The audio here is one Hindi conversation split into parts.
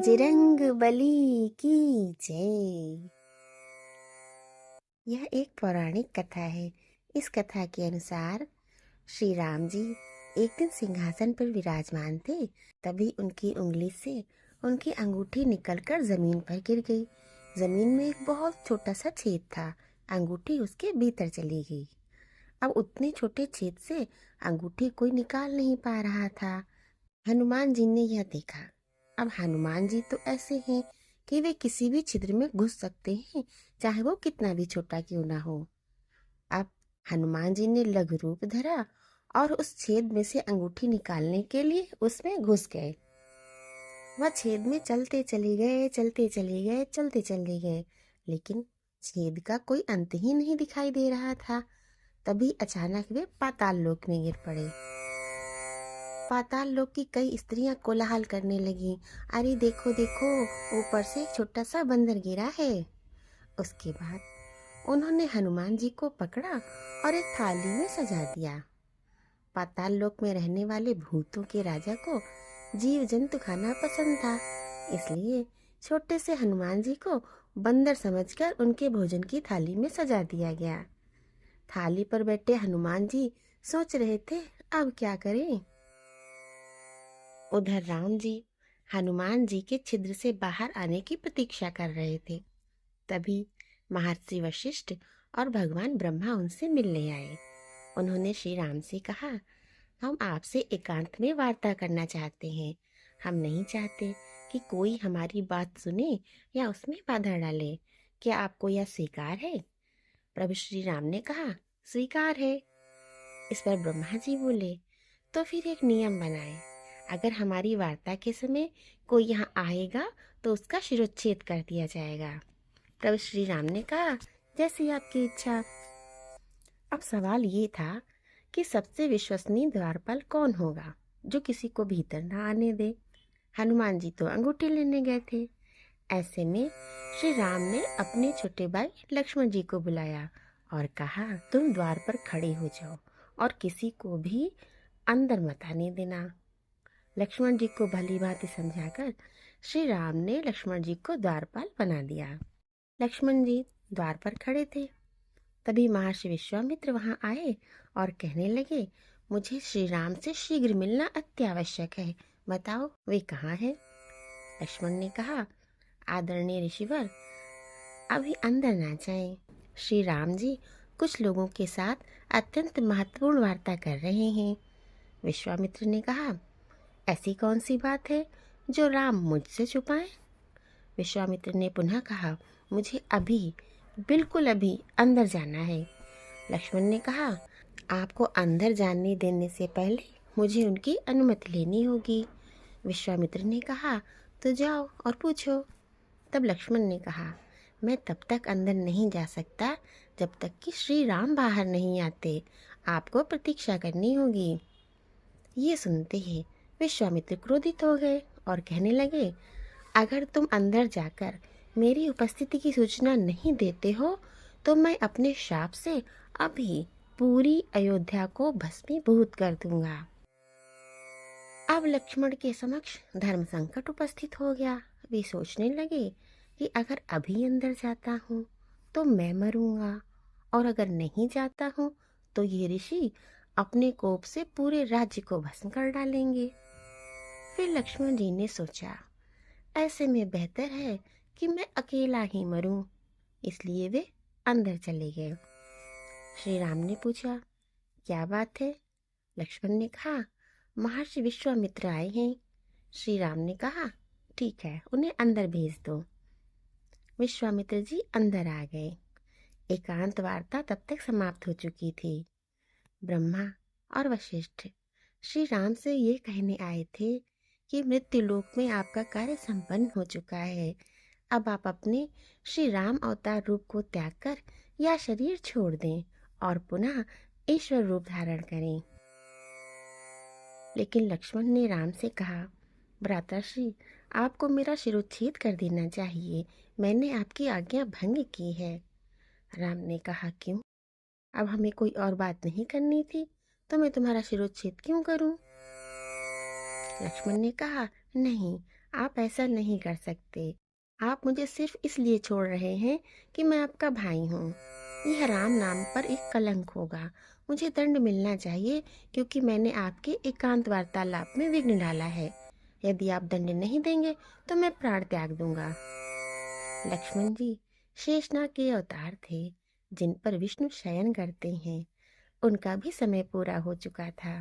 बजरंग बली की जय। यह एक पौराणिक कथा है। इस कथा के अनुसार श्री राम जी एक दिन सिंहासन पर विराजमान थे। तभी उनकी उंगली से उनकी अंगूठी निकलकर जमीन पर गिर गई। जमीन में एक बहुत छोटा सा छेद था। अंगूठी उसके भीतर चली गई। अब उतने छोटे छेद से अंगूठी कोई निकाल नहीं पा रहा था। हनुमान जी ने यह देखा। अब हनुमान जी तो ऐसे हैं कि वे किसी भी छिद्र में घुस सकते हैं, चाहे वो कितना भी छोटा क्यों ना हो। अब हनुमान जी ने लघु रूप धरा और उस छेद में से अंगूठी निकालने के लिए उसमें घुस गए। वह छेद में चलते चले गए, चलते चले गए, चलते चले गए, लेकिन छेद का कोई अंत ही नहीं दिखाई दे रहा था। तभी अचानक वे पाताल लोक में गिर पड़े। पाताल लोक की कई स्त्रियां कोलाहल करने लगी, अरे देखो देखो, ऊपर से एक छोटा सा बंदर गिरा है। उसके बाद उन्होंने हनुमान जी को पकड़ा और एक थाली में सजा दिया। पाताल लोक में रहने वाले भूतों के राजा को जीव जंतु खाना पसंद था, इसलिए छोटे से हनुमान जी को बंदर समझकर उनके भोजन की थाली में सजा दिया गया। थाली पर बैठे हनुमान जी सोच रहे थे अब क्या करें। उधर राम जी हनुमान जी के छिद्र से बाहर आने की प्रतीक्षा कर रहे थे। तभी महर्षि वशिष्ठ और भगवान ब्रह्मा उनसे मिलने आए। उन्होंने श्री राम से कहा, हम आपसे एकांत में वार्ता करना चाहते हैं। हम नहीं चाहते कि कोई हमारी बात सुने या उसमें बाधा डाले। क्या आपको यह स्वीकार है? प्रभु श्री राम ने कहा, स्वीकार है। इस पर ब्रह्मा जी बोले, तो फिर एक नियम बनाए, अगर हमारी वार्ता के समय कोई यहाँ आएगा तो उसका शिरोच्छेद कर दिया जाएगा। प्रभु श्री राम ने कहा, जैसी आपकी इच्छा। अब सवाल ये था कि सबसे विश्वसनीय द्वारपाल कौन होगा जो किसी को भीतर ना आने दे। हनुमान जी तो अंगूठी लेने गए थे। ऐसे में श्री राम ने अपने छोटे भाई लक्ष्मण जी को बुलाया और कहा, तुम द्वार पर खड़े हो जाओ और किसी को भी अंदर मत आने देना। लक्ष्मण जी को भली भांति समझाकर श्री राम ने लक्ष्मण जी को द्वारपाल बना दिया। लक्ष्मण जी द्वार पर खड़े थे। तभी महर्षि विश्वामित्र वहां आए और कहने लगे, मुझे श्री राम से शीघ्र मिलना अत्यावश्यक है, बताओ वे कहाँ हैं? लक्ष्मण ने कहा, आदरणीय ऋषिवर, अभी अंदर ना जाएं। श्री राम जी कुछ लोगों के साथ अत्यंत महत्वपूर्ण वार्ता कर रहे हैं। विश्वामित्र ने कहा, ऐसी कौन सी बात है जो राम मुझसे छुपाएं? विश्वामित्र ने पुनः कहा, मुझे अभी, बिल्कुल अभी अंदर जाना है। लक्ष्मण ने कहा, आपको अंदर जाने देने से पहले मुझे उनकी अनुमति लेनी होगी। विश्वामित्र ने कहा, तो जाओ और पूछो। तब लक्ष्मण ने कहा, मैं तब तक अंदर नहीं जा सकता जब तक कि श्री राम बाहर नहीं आते। आपको प्रतीक्षा करनी होगी। ये सुनते ही विश्वामित्र क्रोधित हो गए और कहने लगे, अगर तुम अंदर जाकर मेरी उपस्थिति की सूचना नहीं देते हो तो मैं अपने शाप से अभी पूरी अयोध्या को भस्मीभूत कर दूंगा। अब लक्ष्मण के समक्ष धर्म संकट उपस्थित हो गया। वे सोचने लगे कि अगर अभी अंदर जाता हूँ तो मैं मरूंगा, और अगर नहीं जाता हूँ तो ये ऋषि अपने कोप से पूरे राज्य को भस्म कर डालेंगे। फिर लक्ष्मण जी ने सोचा, ऐसे में बेहतर है कि मैं अकेला ही मरूं। इसलिए वे अंदर चले गए। श्री राम ने पूछा, क्या बात है? लक्ष्मण ने कहा, महर्षि विश्वामित्र आए हैं। श्री राम ने कहा, ठीक है, उन्हें अंदर भेज दो। विश्वामित्र जी अंदर आ गए। एकांत वार्ता तब तक समाप्त हो चुकी थी। ब्रह्मा और वशिष्ठ श्री राम से ये कहने आए थे कि मृत्युलोक में आपका कार्य संपन्न हो चुका है। अब आप अपने श्री राम अवतार रूप को त्याग कर यह शरीर छोड़ दें और पुनः ईश्वर रूप धारण करें। लेकिन लक्ष्मण ने राम से कहा, भ्राताश्री, आपको मेरा शिरोच्छेद कर देना चाहिए। मैंने आपकी आज्ञा भंग की है। राम ने कहा, क्यों? अब हमें कोई और बात नहीं करनी थी तो मैं तुम्हारा शिरोच्छेद क्यों करूं? लक्ष्मण ने कहा, नहीं, आप ऐसा नहीं कर सकते। आप मुझे सिर्फ इसलिए छोड़ रहे हैं कि मैं आपका भाई हूँ। यह राम नाम पर एक कलंक होगा। मुझे दंड मिलना चाहिए क्योंकि मैंने आपके एकांत वार्तालाप में विघ्न डाला है। यदि आप दंड नहीं देंगे तो मैं प्राण त्याग दूंगा। लक्ष्मण जी शेषनाग के अवतार थे जिन पर विष्णु शयन करते हैं। उनका भी समय पूरा हो चुका था।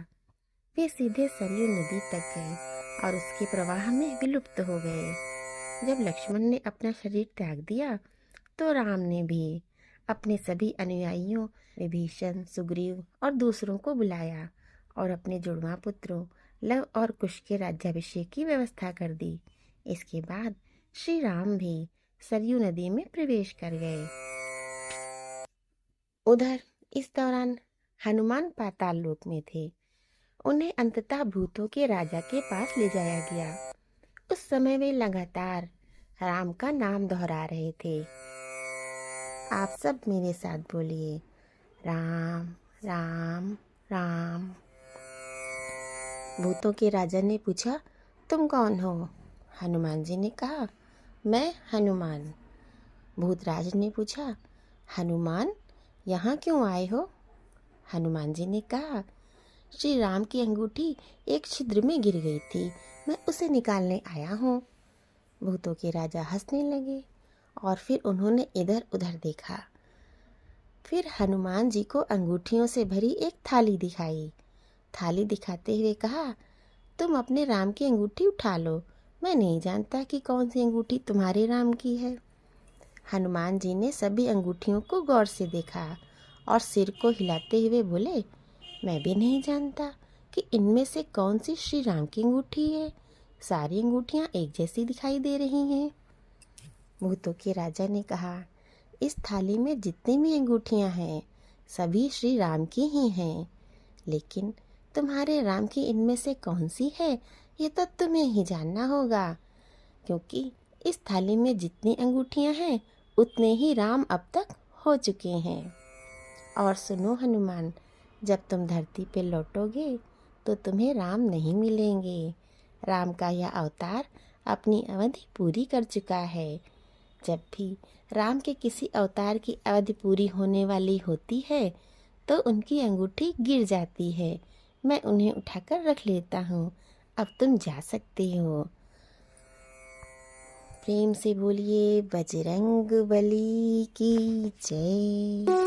वे सीधे सरयू नदी तक गए और उसके प्रवाह में विलुप्त हो गए। जब लक्ष्मण ने अपना शरीर त्याग दिया तो राम ने भी अपने सभी अनुयायियों विभीषण, सुग्रीव और दूसरों को बुलाया और अपने जुड़वा पुत्रों लव और कुश के राज्याभिषेक की व्यवस्था कर दी। इसके बाद श्री राम भी सरयू नदी में प्रवेश कर गए। उधर इस दौरान हनुमान पाताल लोक में थे। उन्हें अंततः भूतों के राजा के पास ले जाया गया। उस समय वे लगातार राम का नाम दोहरा रहे थे। आप सब मेरे साथ बोलिए, राम राम राम। भूतों के राजा ने पूछा, तुम कौन हो? हनुमान जी ने कहा, मैं हनुमान। भूतराज ने पूछा, हनुमान यहाँ क्यों आए हो? हनुमान जी ने कहा, श्री राम की अंगूठी एक छिद्र में गिर गई थी, मैं उसे निकालने आया हूँ। भूतों के राजा हंसने लगे और फिर उन्होंने इधर उधर देखा। फिर हनुमान जी को अंगूठियों से भरी एक थाली दिखाई। थाली दिखाते हुए कहा, तुम अपने राम की अंगूठी उठा लो। मैं नहीं जानता कि कौन सी अंगूठी तुम्हारे राम की है। हनुमान जी ने सभी अंगूठियों को गौर से देखा और सिर को हिलाते हुए बोले, मैं भी नहीं जानता कि इनमें से कौन सी श्री राम की अंगूठी है। सारी अंगूठियां एक जैसी दिखाई दे रही हैं। भूतों के राजा ने कहा, इस थाली में जितनी भी अंगूठियां हैं सभी श्री राम की ही हैं, लेकिन तुम्हारे राम की इनमें से कौन सी है ये तो तुम्हें ही जानना होगा, क्योंकि इस थाली में जितनी अंगूठियां हैं उतने ही राम अब तक हो चुके हैं। और सुनो हनुमान, जब तुम धरती पे लौटोगे तो तुम्हें राम नहीं मिलेंगे। राम का यह अवतार अपनी अवधि पूरी कर चुका है। जब भी राम के किसी अवतार की अवधि पूरी होने वाली होती है तो उनकी अंगूठी गिर जाती है। मैं उन्हें उठाकर रख लेता हूँ। अब तुम जा सकते हो। प्रेम से बोलिए, बजरंग बली की जय।